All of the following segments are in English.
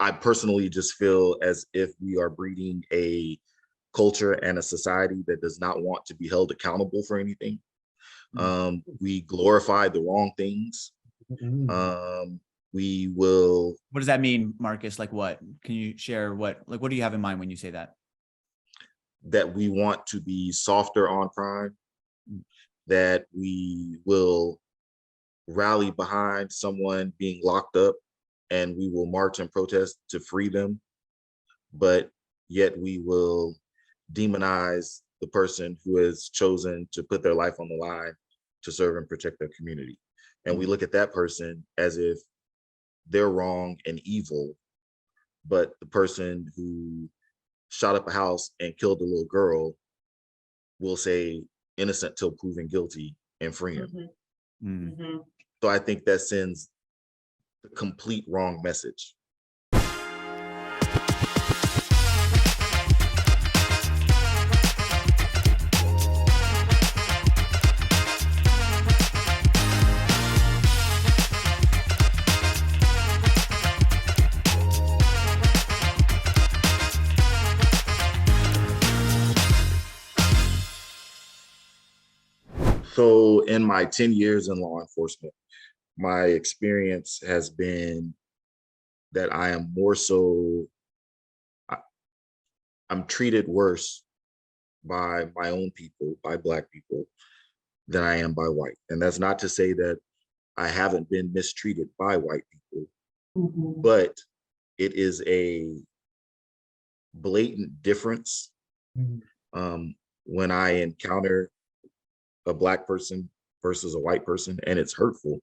I personally just feel as if we are breeding a culture and a society that does not want to be held accountable for anything. We glorify the wrong things. We will. What does that mean, Marcus? Like what? Can you share what do you have in mind when you say that? That we want to be softer on crime, that we will rally behind someone being locked up and we will march and protest to free them, but yet we will demonize the person who has chosen to put their life on the line to serve and protect their community. And we look at that person as if they're wrong and evil, but the person who shot up a house and killed a little girl will say innocent till proven guilty and free him. So I think that sends the complete wrong message. So in my 10 years in law enforcement, my experience has been that I am more so, I'm treated worse by my own people, by Black people, than I am by white. And that's not to say that I haven't been mistreated by white people, but it is a blatant difference when I encounter a Black person versus a white person, and it's hurtful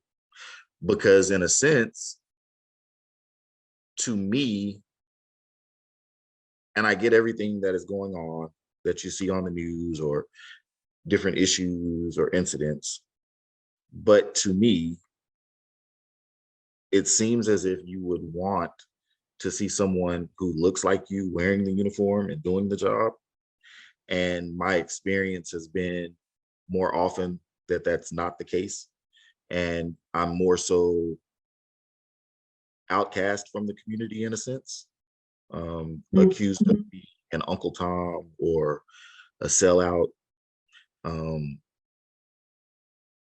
because in a sense, to me, and I get everything that is going on that you see on the news or different issues or incidents, but to me, it seems as if you would want to see someone who looks like you wearing the uniform and doing the job. And my experience has been more often that that's not the case. And I'm more so outcast from the community in a sense, accused of being an Uncle Tom or a sellout. And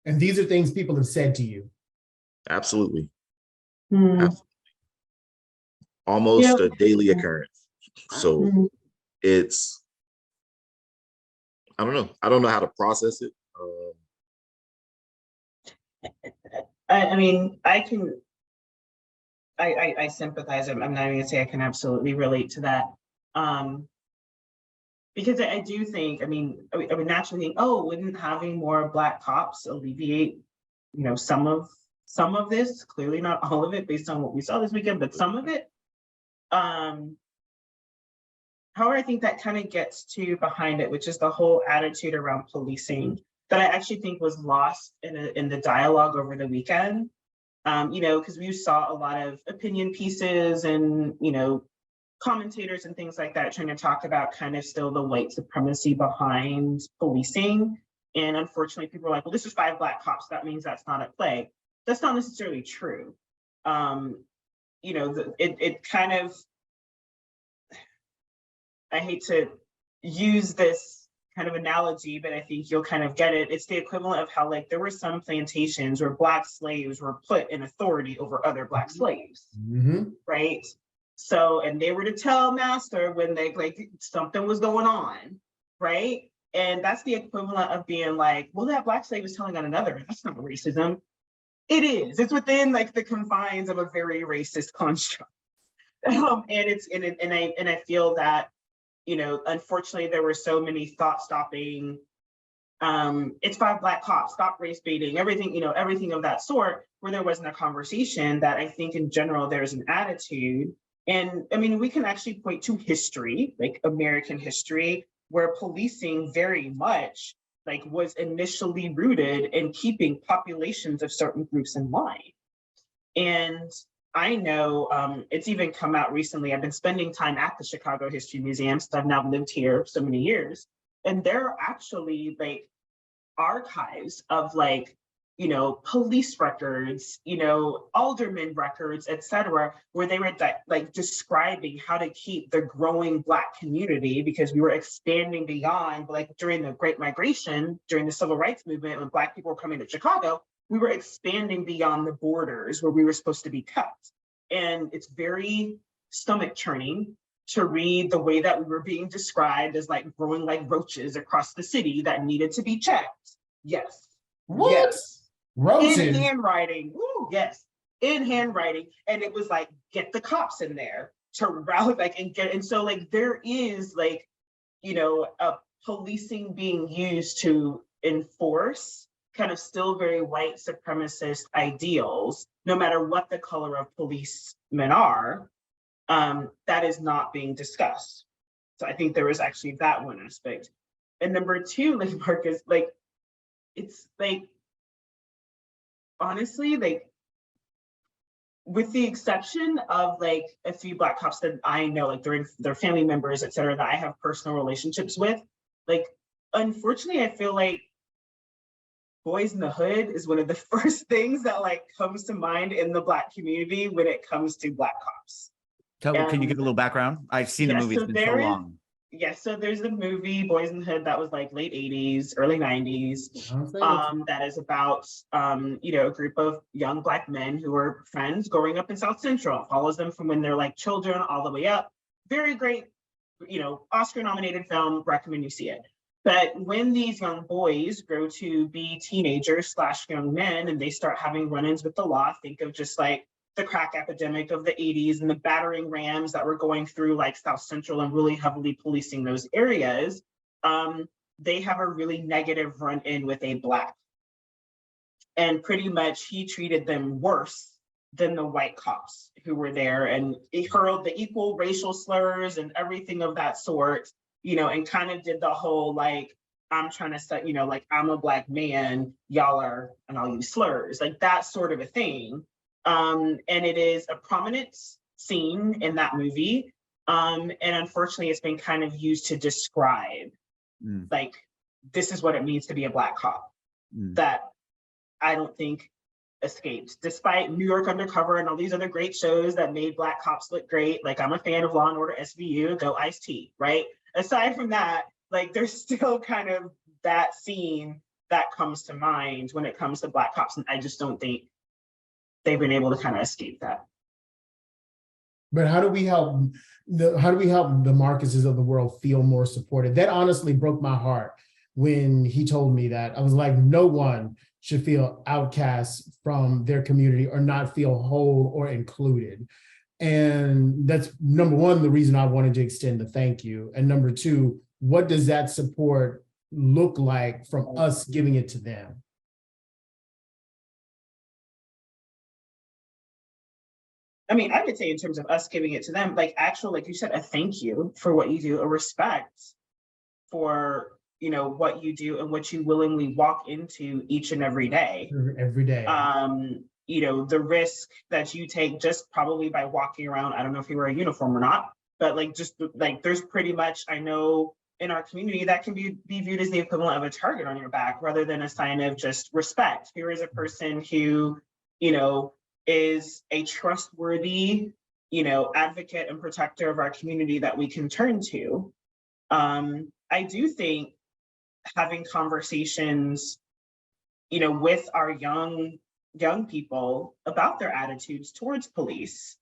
these are things people have said to you. Absolutely. Absolutely. Almost a daily occurrence. So it's, I don't know how to process it. I mean, I sympathize. I'm not even gonna say I can absolutely relate to that. Because I do think, I would naturally think, oh, wouldn't having more Black cops alleviate, some of this? Clearly not all of it based on what we saw this weekend, but some of it. However, I think that kind of gets to behind it, which is the whole attitude around policing that I actually think was lost in the dialogue over the weekend. Because we saw a lot of opinion pieces and, commentators and things like that trying to talk about kind of still the white supremacy behind policing. And unfortunately, people are like, well, this is 5 Black cops. That means that's not at play. That's not necessarily true. It kind of, I hate to use this kind of analogy, but I think you'll kind of get it. It's the equivalent of how there were some plantations where Black slaves were put in authority over other Black slaves, right? So, and they were to tell master when something was going on, right? And that's the equivalent of being like, well, that Black slave is telling on another. That's not racism. It is. It's within the confines of a very racist construct. And I feel that, unfortunately, there were so many thought-stopping, it's 5 Black cops, stop race baiting, everything, everything of that sort, where there wasn't a conversation that I think in general there's an attitude. And we can actually point to history, like American history, where policing very much was initially rooted in keeping populations of certain groups in line. And I know it's even come out recently. I've been spending time at the Chicago History Museum since I've now lived here so many years. And there are actually archives of you know, police records, you know, alderman records, et cetera, where they were like describing how to keep the growing Black community, because we were expanding beyond, like during the Great Migration, during the Civil Rights Movement, when Black people were coming to Chicago, we were expanding beyond the borders where we were supposed to be kept. And it's very stomach churning to read the way that we were being described as like growing like roaches across the city that needed to be checked. Yes. What? Yes. Roaches. In handwriting. Woo, yes. In handwriting. And it was like, get the cops in there to rally, like, and so like there is like, you know, a policing being used to enforce kind of still very white supremacist ideals, no matter what the color of policemen are. That is not being discussed. So I think there was actually that one aspect. And number two, like Marcus, like, it's like, honestly, like, with the exception of like a few Black cops that I know, like they're family members, et cetera, that I have personal relationships with, like, unfortunately, I feel like Boys in the Hood is one of the first things that like comes to mind in the Black community when it comes to Black cops. Can you give a little background? I've seen the movie, it's been so long. Yes, so there's the movie Boys in the Hood that was like late 80s, early 90s. That is about you know, a group of young Black men who are friends growing up in South Central. It follows them from when they're like children all the way up. Very great, you know, Oscar-nominated film, recommend you see it. But when these young boys grow to be teenagers / young men and they start having run-ins with the law, think of just like the crack epidemic of the 80s and the battering rams that were going through like South Central and really heavily policing those areas, they have a really negative run-in with a Black. And pretty much he treated them worse than the white cops who were there, and he hurled the equal racial slurs and everything of that sort, you know, and kind of did the whole like, I'm trying to set, you know, like, I'm a Black man, y'all are, and I'll use slurs, like that sort of a thing. And it is a prominent scene in that movie. And unfortunately, it's been kind of used to describe, like, this is what it means to be a Black cop. That I don't think escaped, despite New York Undercover and all these other great shows that made Black cops look great. Like, I'm a fan of Law and Order SVU, go Ice-T, right? Aside from that, like, there's still kind of that scene that comes to mind when it comes to Black cops. And I just don't think they've been able to kind of escape that. But how do we help the Marcuses of the world feel more supported? That honestly broke my heart when he told me that. I was like, no one should feel outcast from their community or not feel whole or included. And that's number one, the reason I wanted to extend the thank you. And number two, what does that support look like from us giving it to them? I mean, I would say in terms of us giving it to them, like, actual, like you said, a thank you for what you do, a respect for, you know, what you do and what you willingly walk into each and every day. Every day. You know, the risk that you take just probably by walking around, I don't know if you wear a uniform or not, but like, just like, there's pretty much, I know in our community that can be viewed as the equivalent of a target on your back rather than a sign of just respect. Here is a person who, you know, is a trustworthy, you know, advocate and protector of our community that we can turn to. I do think having conversations, you know, with our young people about their attitudes towards police.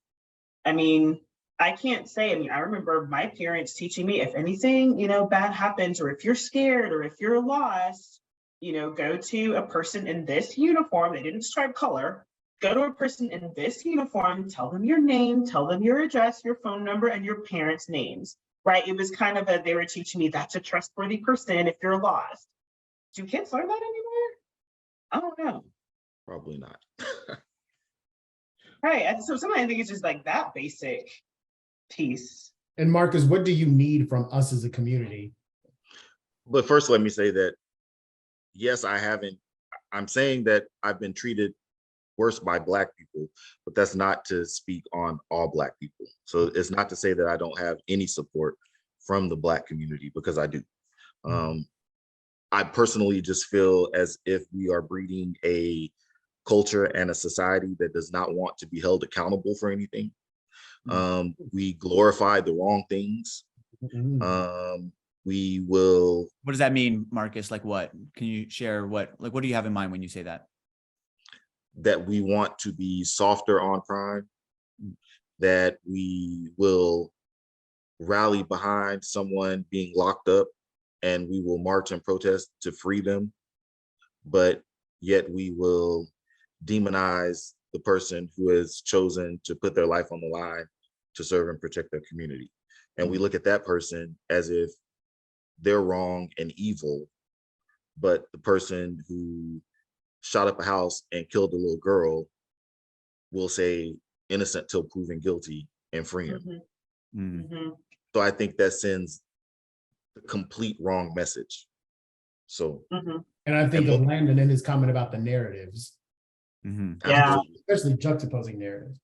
I mean, I can't say, I mean, I remember my parents teaching me, if anything, you know, bad happens, or if you're scared, or if you're lost, you know, go to a person in this uniform. They didn't describe color. Go to a person in this uniform, tell them your name, tell them your address, your phone number, and your parents' names, right? It was kind of they were teaching me that's a trustworthy person if you're lost. Do kids learn that anymore? I don't know. Probably not. Right, so sometimes I think it's just like that basic piece. And Marcus, what do you need from us as a community? But first, let me say that, yes, I'm saying that I've been treated worse by Black people, but that's not to speak on all Black people. So it's not to say that I don't have any support from the Black community, because I do. I personally just feel as if we are breeding a culture and a society that does not want to be held accountable for anything. We glorify the wrong things. We will. What does that mean, Marcus? Like what? Can you share what do you have in mind when you say that? That we want to be softer on crime, that we will rally behind someone being locked up and we will march and protest to free them, but yet we will demonize the person who has chosen to put their life on the line to serve and protect their community. And we look at that person as if they're wrong and evil, but the person who shot up a house and killed a little girl will say innocent till proven guilty and free him. So I think that sends the complete wrong message. So, and I think of Landon and his comment about the narratives, Yeah, especially juxtaposing narratives.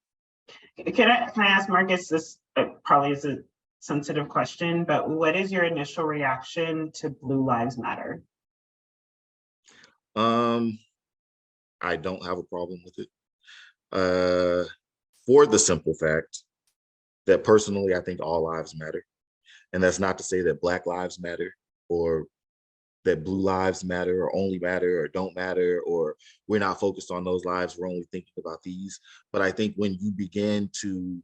Can I ask Marcus, this probably is a sensitive question, but what is your initial reaction to Blue Lives Matter? I don't have a problem with it. For the simple fact that personally, I think all lives matter. And that's not to say that Black lives matter or that blue lives matter or only matter or don't matter, or we're not focused on those lives, we're only thinking about these. But I think when you begin to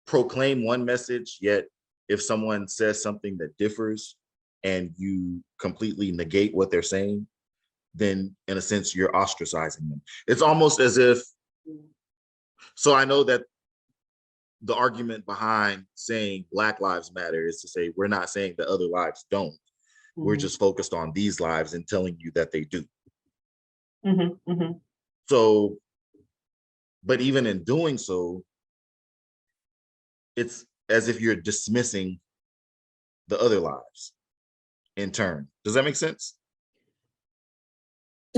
proclaim one message, yet if someone says something that differs and you completely negate what they're saying, then in a sense, you're ostracizing them. It's almost as if, so I know that the argument behind saying Black lives matter is to say, we're not saying that other lives don't. We're just focused on these lives and telling you that they do. So, but even in doing so, it's as if you're dismissing the other lives in turn. Does that make sense?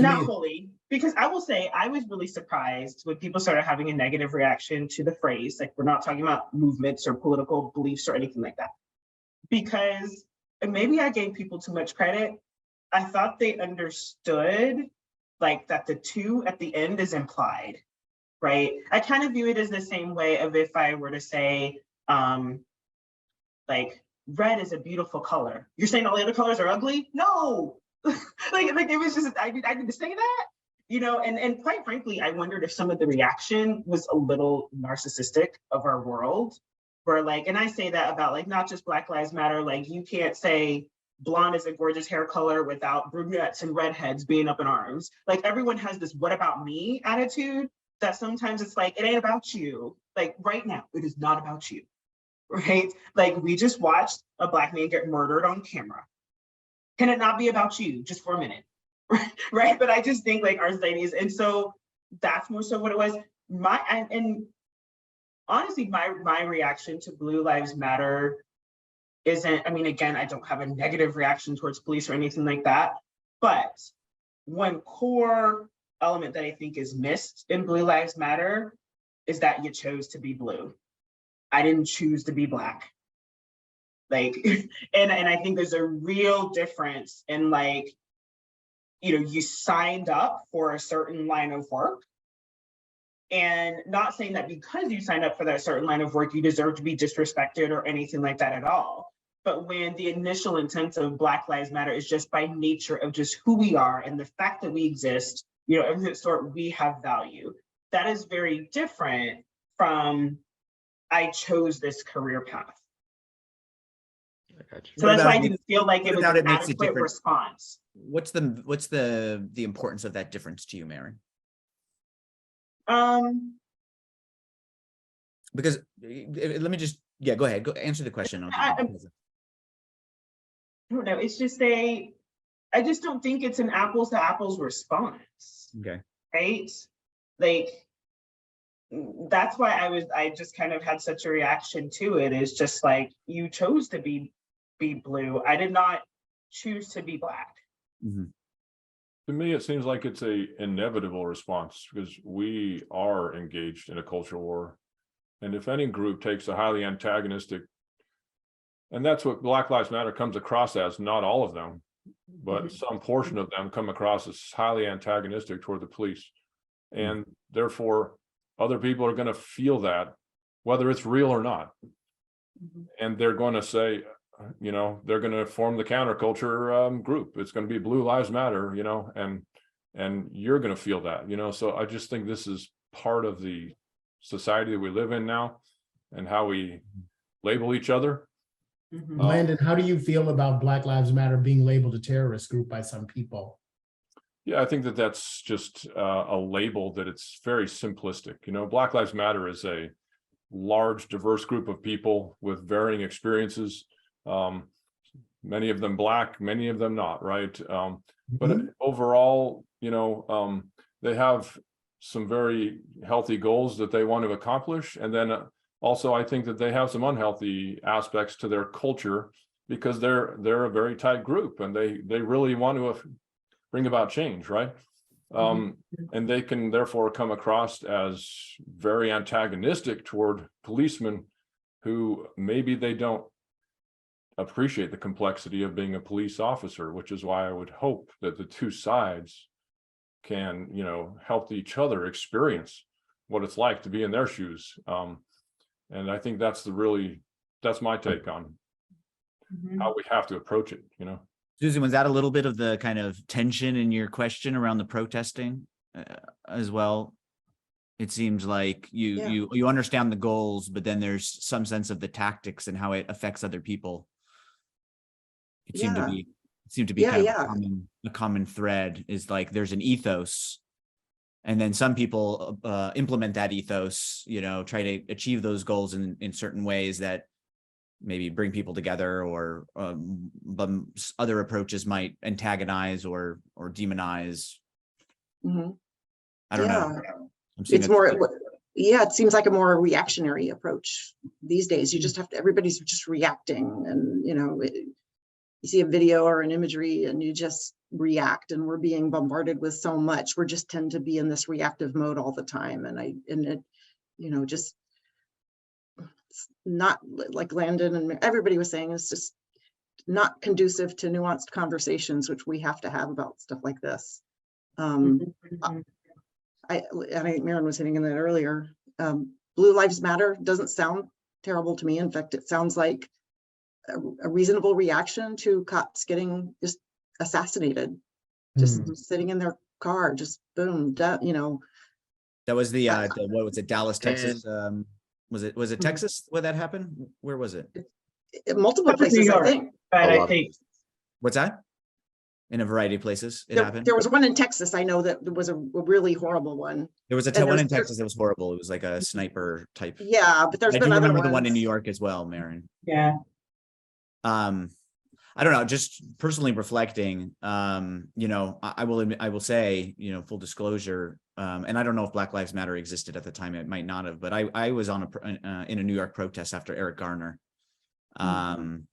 Not fully, because I will say I was really surprised when people started having a negative reaction to the phrase, like we're not talking about movements or political beliefs or anything like that. Because maybe I gave people too much credit. I thought they understood like that the two at the end is implied, right? I kind of view it as the same way of if I were to say, like red is a beautiful color. You're saying all the other colors are ugly? No. like it was just I need to say that, you know, and quite frankly, I wondered if some of the reaction was a little narcissistic of our world, where like, and I say that about like not just Black Lives Matter, like you can't say blonde is a gorgeous hair color without brunettes and redheads being up in arms. Like everyone has this what about me attitude that sometimes it's like, it ain't about you. Like right now, it is not about you, right? Like we just watched a Black man get murdered on camera. Can it not be about you just for a minute? Right? But I just think like our ladies, and so that's more so what it was. And honestly, my reaction to Blue Lives Matter isn't, I mean, again, I don't have a negative reaction towards police or anything like that. But one core element that I think is missed in Blue Lives Matter is that you chose to be blue. I didn't choose to be Black. Like, and I think there's a real difference in like, you know, you signed up for a certain line of work, and not saying that because you signed up for that certain line of work, you deserve to be disrespected or anything like that at all. But when the initial intent of Black Lives Matter is just by nature of just who we are and the fact that we exist, you know, of the sort, we have value. That is very different from I chose this career path. So that's why I didn't feel like it was an adequate response. What's the importance of that difference to you, Marin? Because let me just, yeah, go ahead. Go answer the question. I don't know. It's just I just don't think it's an apples to apples response. Okay. Right? Like, that's why I just kind of had such a reaction to it. Is just like, you chose to be blue. I did not choose to be Black. To me, it seems like it's a inevitable response because we are engaged in a culture war. And if any group takes a highly antagonistic And that's what Black Lives Matter comes across as, not all of them, but Mhm. some portion of them come across as highly antagonistic toward the police. And therefore, other people are going to feel that, whether it's real or not. Mhm. And they're going to say, you know, they're going to form the counterculture group. It's going to be Blue Lives Matter, you know, and you're going to feel that, you know. So I just think this is part of the society that we live in now and how we label each other. Mhm. Landon, how do you feel about Black Lives Matter being labeled a terrorist group by some people? Yeah, I think that that's just a label that it's very simplistic. You know, Black Lives Matter is a large, diverse group of people with varying experiences. Many of them Black, many of them not, right? But overall, you know, they have some very healthy goals that they want to accomplish. And then also, I think that they have some unhealthy aspects to their culture because they're a very tight group and they really want to bring about change, right? And they can therefore come across as very antagonistic toward policemen who maybe they don't appreciate the complexity of being a police officer, which is why I would hope that the two sides can, you know, help each other experience what it's like to be in their shoes. And I think that's my take on Mhm. how we have to approach it, you know. Susan, was that a little bit of the kind of tension in your question around the protesting as well? It seems like you understand the goals, but then there's some sense of the tactics and how it affects other people. It seemed to be kind of a common thread is like there's an ethos, and then some people implement that ethos, you know, try to achieve those goals in certain ways that maybe bring people together, or but other approaches might antagonize or demonize. Mhm. I don't Yeah. know. I'm seeing It's more, yeah, it seems like a more reactionary approach these days. You just have to, everybody's just reacting, and you know, you see a video or an imagery and you just react, and we're being bombarded with so much. We're just tend to be in this reactive mode all the time. And it, you know, just not, like Landon and everybody was saying, it's just not conducive to nuanced conversations, which we have to have about stuff like this. Mhm. I think Marin was hitting on that earlier. Blue Lives Matter doesn't sound terrible to me. In fact, it sounds like a reasonable reaction to cops getting just assassinated, just sitting in their car, just boom, you know. that was the what was it, Dallas, Texas? Was it Mhm. Texas where that happened? Where was it? Multiple That was New places, I York, think. but A I lot of think What's that? In a variety of places it happened. There was one in Texas, I know, that was a really horrible one. There was and one in there's- Texas that was horrible. It was like a sniper type. Yeah, but there's I been do other remember ones. the one in New York as well, Marin. yeah. I don't know, just personally reflecting, you know, I will say, you know, full disclosure, and I don't know if Black Lives Matter existed at the time, it might not have, but I was on in a New York protest after Eric Garner, and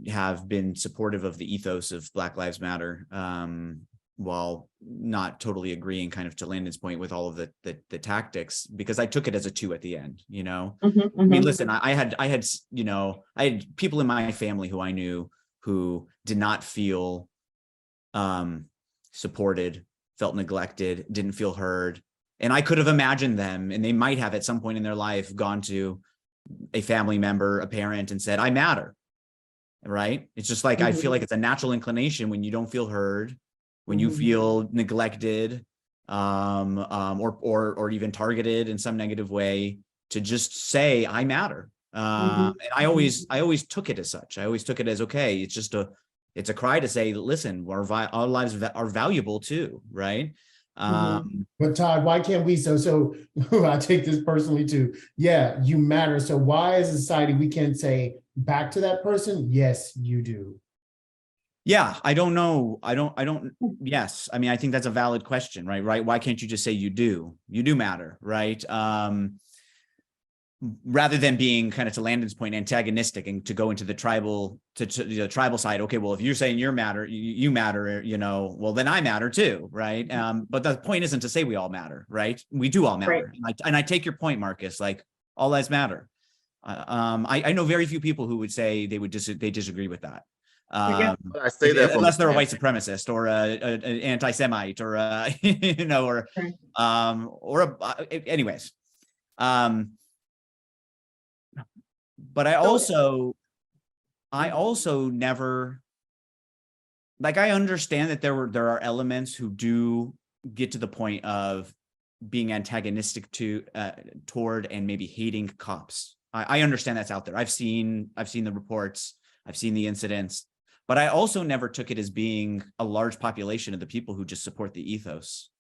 have been supportive of the ethos of Black Lives Matter, while not totally agreeing, kind of to Landon's point, with all of the tactics, because I took it as a 2 at the end, you know. Mhm, I mean, mhm. listen, I had, you know, I had people in my family who I knew who did not feel supported, felt neglected, didn't feel heard. And I could have imagined them, and they might have at some point in their life gone to a family member, a parent, and said, I matter. Right? It's just like, I feel like it's a natural inclination when you don't feel heard, when you feel neglected, or even targeted in some negative way, to just say, I matter. And I always took it as such. I always took it as, okay, it's just it's a cry to say, listen, our lives are valuable too, right? But Todd, why can't we? So I take this personally too. Yeah, you matter. So why as a society we can't say back to that person, yes, you do? Yeah, I don't know. Yes. I mean, I think that's a valid question, right? Why can't you just say you do matter, right? Rather than being, kind of to Landon's point, antagonistic and to go into the tribal side. Okay, well, if you're saying you matter, you know, well, then I matter too, right? But the point isn't to say we all matter, right? We do all matter. Right. And I take your point, Marcus, like all lives matter. I know very few people who would say they disagree with that. Yeah. I say that from Unless they're a white supremacist or an anti-Semite or you know, anyways. But I also never, like, I understand that there are elements who do get to the point of being antagonistic toward and maybe hating cops. I understand that's out there. I've seen the reports, I've seen the incidents, but I also never took it as being a large population of the people who just support the ethos.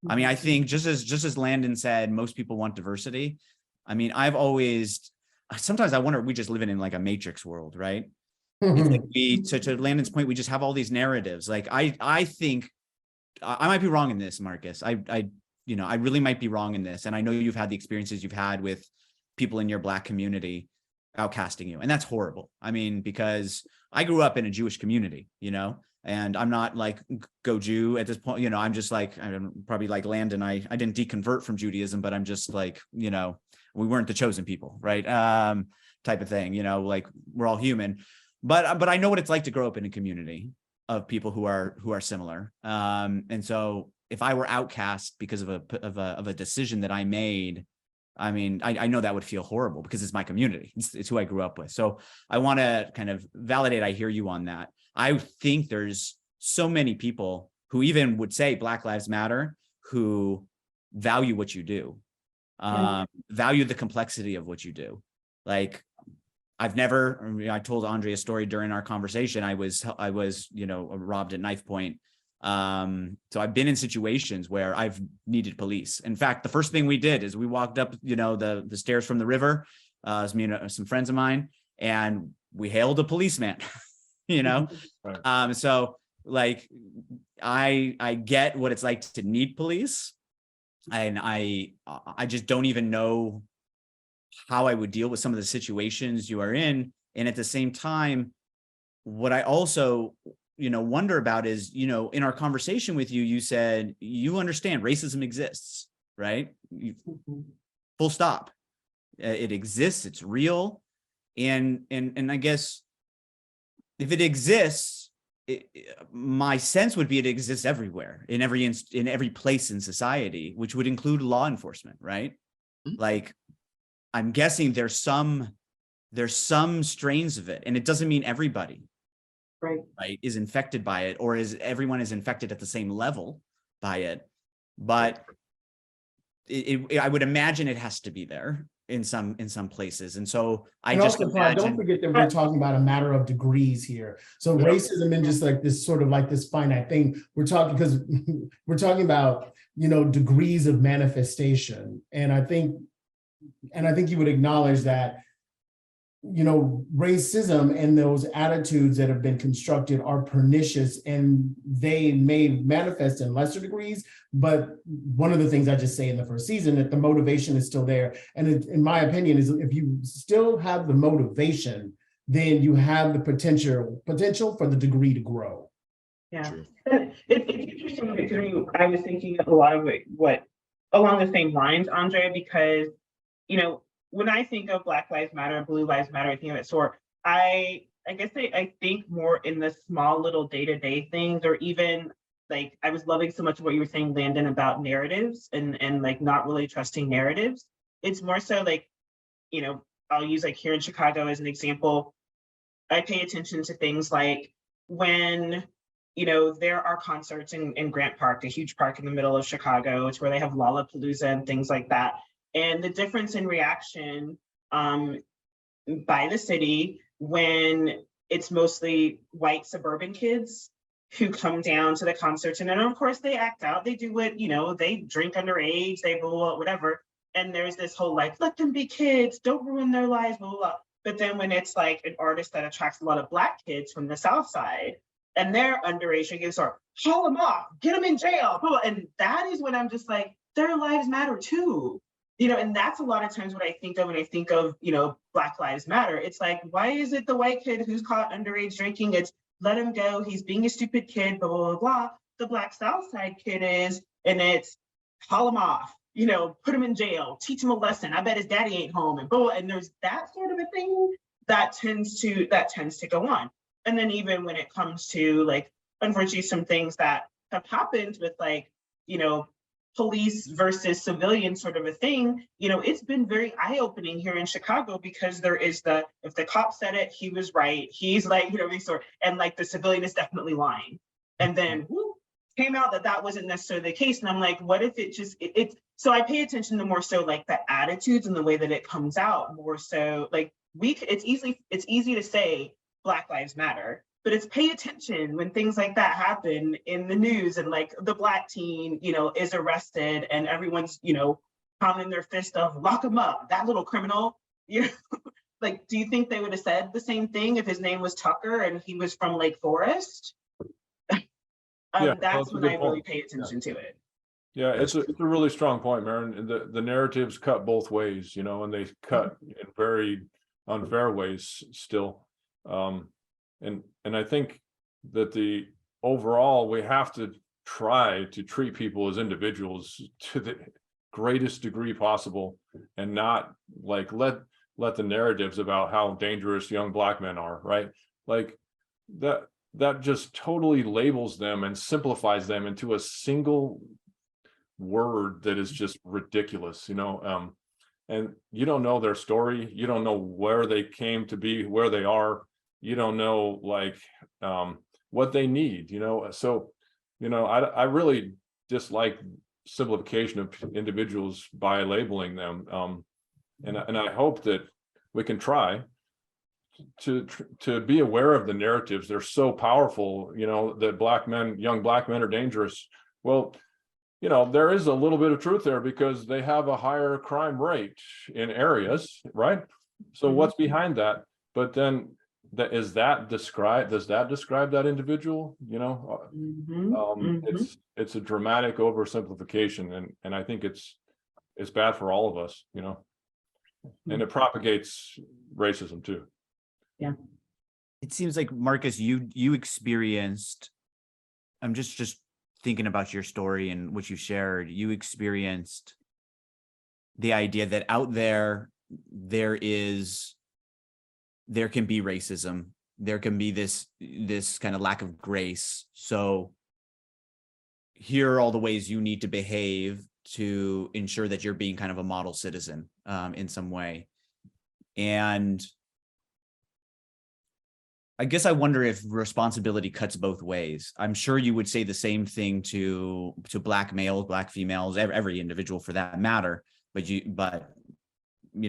I mean, I think just as Landon said, most people want diversity. I mean, sometimes I wonder, we just living in like a matrix world, right? It's like to Landon's point, we just have all these narratives. Like I think I might be wrong in this, Marcus. I really might be wrong in this. And I know you've had the experiences you've had with people in your Black community outcasting you. And that's horrible. I mean, because I grew up in a Jewish community, you know, and I'm not like go Jew at this point, you know, I'm just like, I'm probably like Landon. I didn't deconvert from Judaism, but I'm just like, you know, we weren't the chosen people, right? Type of thing, you know, like we're all human. But I know what it's like to grow up in a community of people who are similar. And so if I were outcast because of a decision that I made, I mean, I know that would feel horrible because it's my community. It's who I grew up with. So I want to kind of validate. I hear you on that. I think there's so many people who even would say Black Lives Matter who value what you do, value the complexity of what you do. Like I told Andre a story during our conversation. I was, you know, robbed at knife point. So I've been in situations where I've needed police. In fact, the first thing we did is we walked up, you know, the stairs from the river, as me and some friends of mine, and we hailed a policeman, you know? Right. So like, I get what it's like to need police. And I just don't even know how I would deal with some of the situations you are in. And at the same time, what I also, you know, wonder about is, you know, in our conversation with you, you said you understand racism exists, right? Full stop. It exists. It's real. And I guess if it exists, my sense would be it exists everywhere, in every place in society, which would include law enforcement, right? Like, I'm guessing there's some strains of it, and it doesn't mean everybody right is infected by it, or everyone is infected at the same level by it, but I would imagine it has to be there in some places. And so don't forget that we're talking about a matter of degrees here. So racism isn't just like this sort of like this finite thing. We're talking about, you know, degrees of manifestation. And I think you would acknowledge that, you know, racism and those attitudes that have been constructed are pernicious, and they may manifest in lesser degrees. But one of the things I just say in the first season, that the motivation is still there. And in my opinion, is if you still have the motivation, then you have the potential for the degree to grow. Yeah, it's interesting because I was thinking a lot of what along the same lines, Andre, because, you know, when I think of Black Lives Matter, Blue Lives Matter, I think of that sort, I guess I think more in the small little day-to-day things, or even like, I was loving so much of what you were saying, Landon, about narratives and like not really trusting narratives. It's more so like, you know, I'll use like here in Chicago as an example. I pay attention to things like when, you know, there are concerts in Grant Park, a huge park in the middle of Chicago. It's where they have Lollapalooza and things like that. And the difference in reaction by the city when it's mostly white suburban kids who come down to the concerts. And then of course they act out, they do what, you know, they drink underage, they blah, blah, whatever. And there's this whole like, let them be kids, don't ruin their lives, blah, blah, blah. But then when it's like an artist that attracts a lot of Black kids from the South Side, and they're underage, and sort of haul them off, get them in jail. Blah, blah. And that is when I'm just like, their lives matter too. You know, and that's a lot of times what I think of when I think of, you know, Black Lives Matter. It's like, why is it the white kid who's caught underage drinking? It's let him go. He's being a stupid kid, blah, blah, blah, blah. The Black South Side kid is, and it's haul him off. you know, put him in jail, teach him a lesson. I bet his daddy ain't home, and boom, and there's that sort of a thing that tends to go on. And then even when it comes to like, unfortunately, some things that have happened with like, you know, police versus civilian sort of a thing, you know, it's been very eye-opening here in Chicago, because there is the, if the cop said it, he was right. He's like, you know, and like the civilian is definitely lying. And then whoop, came out that that wasn't necessarily the case. And I'm like, what if it just, so I pay attention to more so like the attitudes and the way that it comes out more so like it's easy to say Black Lives Matter, but it's pay attention when things like that happen in the news, and like the Black teen, you know, is arrested and everyone's, you know, pounding their fist of lock him up, that little criminal, you know. Like, do you think they would have said the same thing if his name was Tucker and he was from Lake Forest? Yeah, that's when I really point. pay attention to it. Yeah, it's a really strong point, Marin. The narratives cut both ways, you know, and they cut in very unfair ways still. And I think that the overall, we have to try to treat people as individuals to the greatest degree possible, and not like let the narratives about how dangerous young Black men are, right? Like that just totally labels them and simplifies them into a single word that is just ridiculous, you know. And you don't know their story, you don't know where they came to be, where they are, you don't know like what they need, you know. So, you know, I really dislike simplification of individuals by labeling them, and I hope that we can try to be aware of the narratives. They're so powerful, you know, that young Black men are dangerous. Well, you know, there is a little bit of truth there, because they have a higher crime rate in areas, right? So what's behind that? But then does that describe that individual? You know, it's a dramatic oversimplification, and I think it's bad for all of us, you know, and it propagates racism too. Yeah. It seems like, Marcus, you experienced, I'm just thinking about your story and what you shared, you experienced the idea that out there can be racism, there can be this kind of lack of grace. So here are all the ways you need to behave to ensure that you're being kind of a model citizen in some way. And I guess I wonder if responsibility cuts both ways. I'm sure you would say the same thing to Black males, Black females, every individual for that matter. But you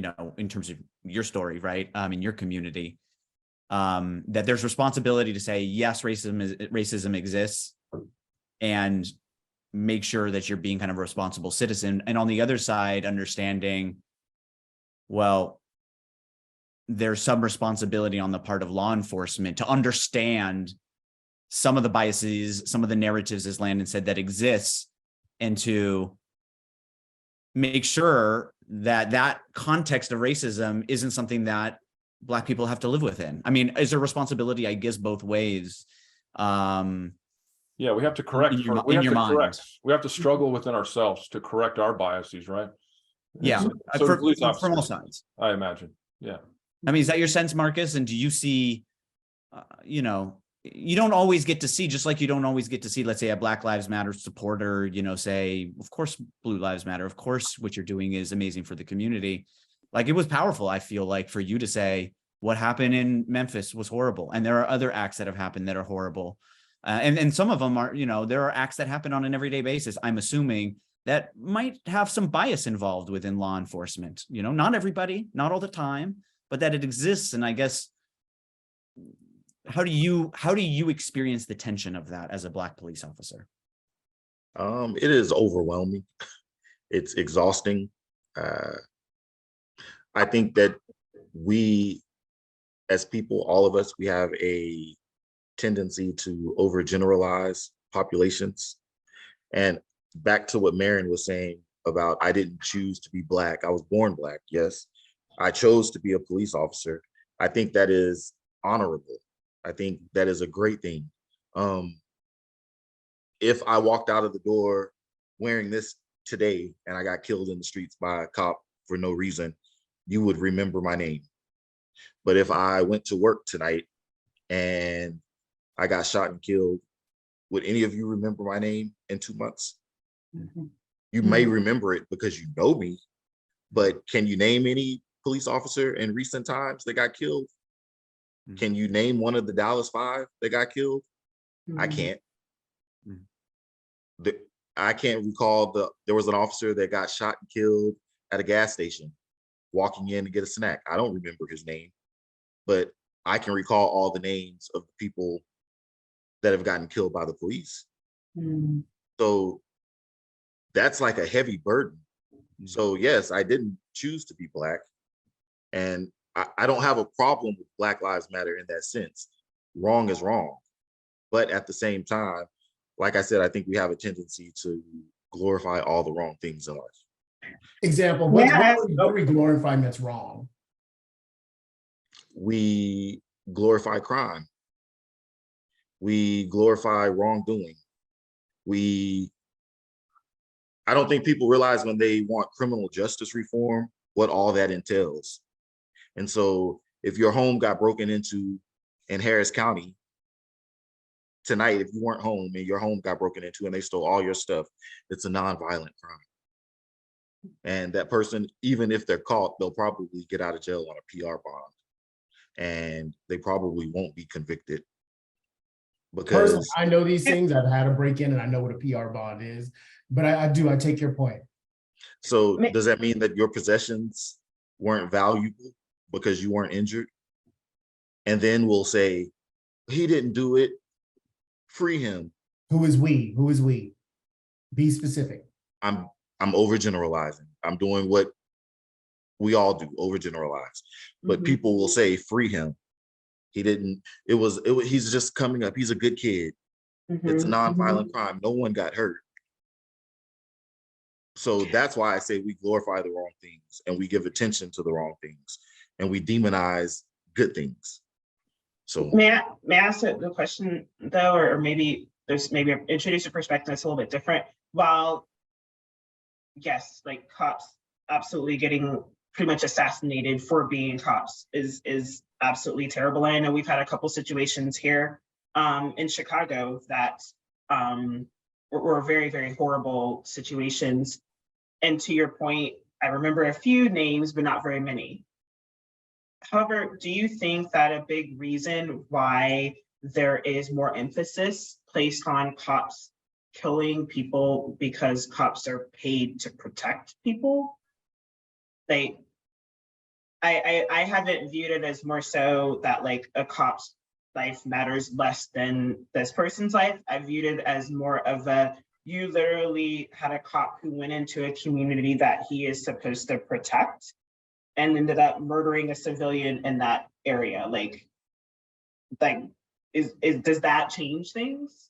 know, in terms of your story, right? In your community, that there's responsibility to say, yes, racism exists, and make sure that you're being kind of a responsible citizen. And on the other side, understanding, well, there's some responsibility on the part of law enforcement to understand some of the biases, some of the narratives, as Landon said, that exists, and to make sure that that context of racism isn't something that Black people have to live within. I mean, is there responsibility, I guess, both ways? Yeah, we have to correct. We have to struggle within ourselves to correct our biases, right? Yeah, so from all sides, I imagine. Yeah. I mean, is that your sense, Marcus? And do you see, you know, you don't always get to see, just like you don't always get to see, let's say, a Black Lives Matter supporter, you know, say, of course, Blue Lives Matter. Of course, what you're doing is amazing for the community. Like, it was powerful, I feel like, for you to say what happened in Memphis was horrible. And there are other acts that have happened that are horrible. And some of them are, you know, there are acts that happen on an everyday basis, I'm assuming, that might have some bias involved within law enforcement. You know, not everybody, not all the time, but that it exists. And I guess, how do you experience the tension of that as a Black police officer? It is overwhelming. It's exhausting. I think that we, as people, all of us, we have a tendency to overgeneralize populations. And back to what Marin was saying about, I didn't choose to be Black. I was born Black, yes. I chose to be a police officer. I think that is honorable. I think that is a great thing. If I walked out of the door wearing this today and I got killed in the streets by a cop for no reason, you would remember my name. But if I went to work tonight and I got shot and killed, would any of you remember my name in 2 months? You may remember it because you know me, but can you name any police officer in recent times that got killed? Can you name one of the Dallas 5 that got killed? I can't. I can't recall there was an officer that got shot and killed at a gas station walking in to get a snack. I don't remember his name, but I can recall all the names of the people that have gotten killed by the police. So that's like a heavy burden. So yes, I didn't choose to be Black, and I don't have a problem with Black Lives Matter in that sense. Wrong is wrong. But at the same time, like I said, I think we have a tendency to glorify all the wrong things in life. Example, what are we glorifying that's wrong? We glorify crime. We glorify wrongdoing. I don't think people realize when they want criminal justice reform, what all that entails. And so if your home got broken into in Harris County tonight, if you weren't home and your home got broken into and they stole all your stuff, it's a nonviolent crime. And that person, even if they're caught, they'll probably get out of jail on a PR bond. And they probably won't be convicted. Because personally, I know these things. I've had a break-in and I know what a PR bond is, but I take your point. So does that mean that your possessions weren't valuable because you weren't injured? And then we'll say, he didn't do it, free him. Who is we? Who is we? Be specific. I'm overgeneralizing. I'm doing what we all do, overgeneralize. But people will say, free him. He didn't, he's just coming up. He's a good kid. It's a nonviolent crime. No one got hurt. So that's why I say we glorify the wrong things and we give attention to the wrong things and we demonize good things. So may I ask the question though, or maybe introduce a perspective that's a little bit different. While yes, like cops absolutely getting pretty much assassinated for being cops is absolutely terrible. And I know we've had a couple situations here in Chicago that were very, very horrible situations. And to your point, I remember a few names, but not very many. However, do you think that a big reason why there is more emphasis placed on cops killing people because cops are paid to protect people? I haven't viewed it as more so that like a cop's life matters less than this person's life. I viewed it as more of you literally had a cop who went into a community that he is supposed to protect and ended up murdering a civilian in that area. Does that change things?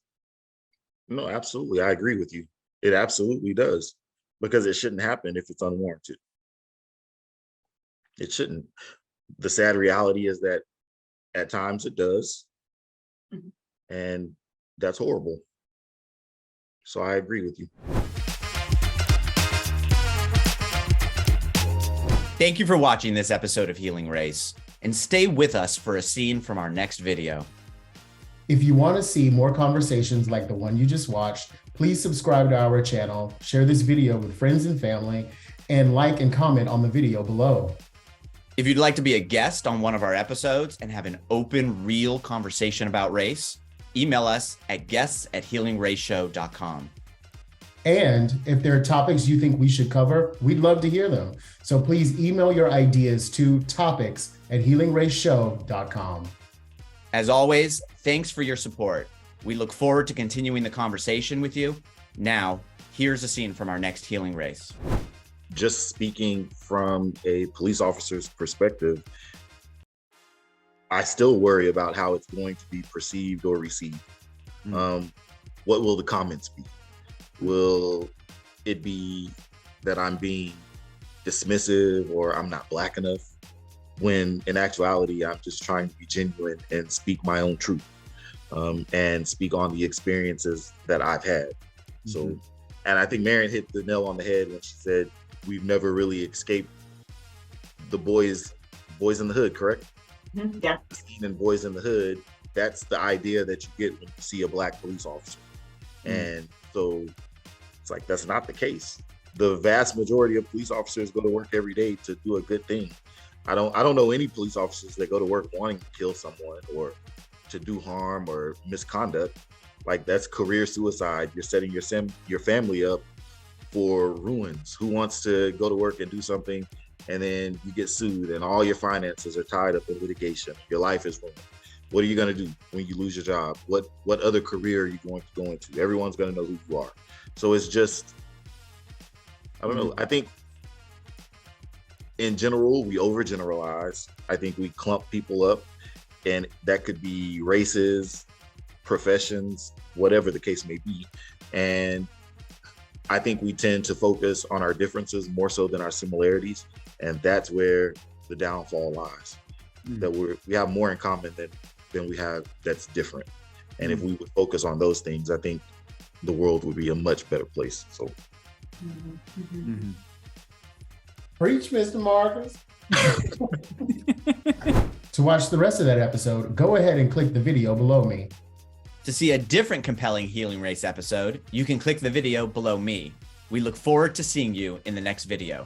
no, absolutely. I agree with you. It absolutely does, because it shouldn't happen if it's unwarranted. It shouldn't. The sad reality is that at times it does. And that's horrible. So I agree with you. Thank you for watching this episode of Healing Race, and stay with us for a scene from our next video. If you want to see more conversations like the one you just watched, please subscribe to our channel, share this video with friends and family, and like and comment on the video below. If you'd like to be a guest on one of our episodes and have an open, real conversation about race, email us at guests@healingraceshow.com. And if there are topics you think we should cover, we'd love to hear them. So please email your ideas to topics@healingraceshow.com. As always, thanks for your support. We look forward to continuing the conversation with you. Now, here's a scene from our next Healing Race. Just speaking from a police officer's perspective, I still worry about how it's going to be perceived or received. What will the comments be? Will it be that I'm being dismissive or I'm not Black enough? When in actuality, I'm just trying to be genuine and speak my own truth and speak on the experiences that I've had. So And I think Marin hit the nail on the head when she said we've never really escaped the boys in the hood, correct? Yeah. Scene in Boys in the Hood, that's the idea that you get when you see a black police officer. And so it's like, that's not the case. The vast majority of police officers go to work every day to do a good thing. I don't know any police officers that go to work wanting to kill someone or to do harm or misconduct. Like, that's career suicide. You're setting your family up for ruins. Who wants to go to work and do something and then you get sued and all your finances are tied up in litigation? Your life is ruined. What are you going to do when you lose your job? What other career are you going to go into? Everyone's going to know who you are. So it's just, I don't know. I think in general, we overgeneralize. I think we clump people up, and that could be races, professions, whatever the case may be. And I think we tend to focus on our differences more so than our similarities. And that's where the downfall lies. That we have more in common than we have that's different. And if we would focus on those things, I think the world would be a much better place. So Preach, Mr. Marcus. To watch the rest of that episode, go ahead and click the video below me. To see a different compelling Healing Race episode, you can click the video below me. We look forward to seeing you in the next video.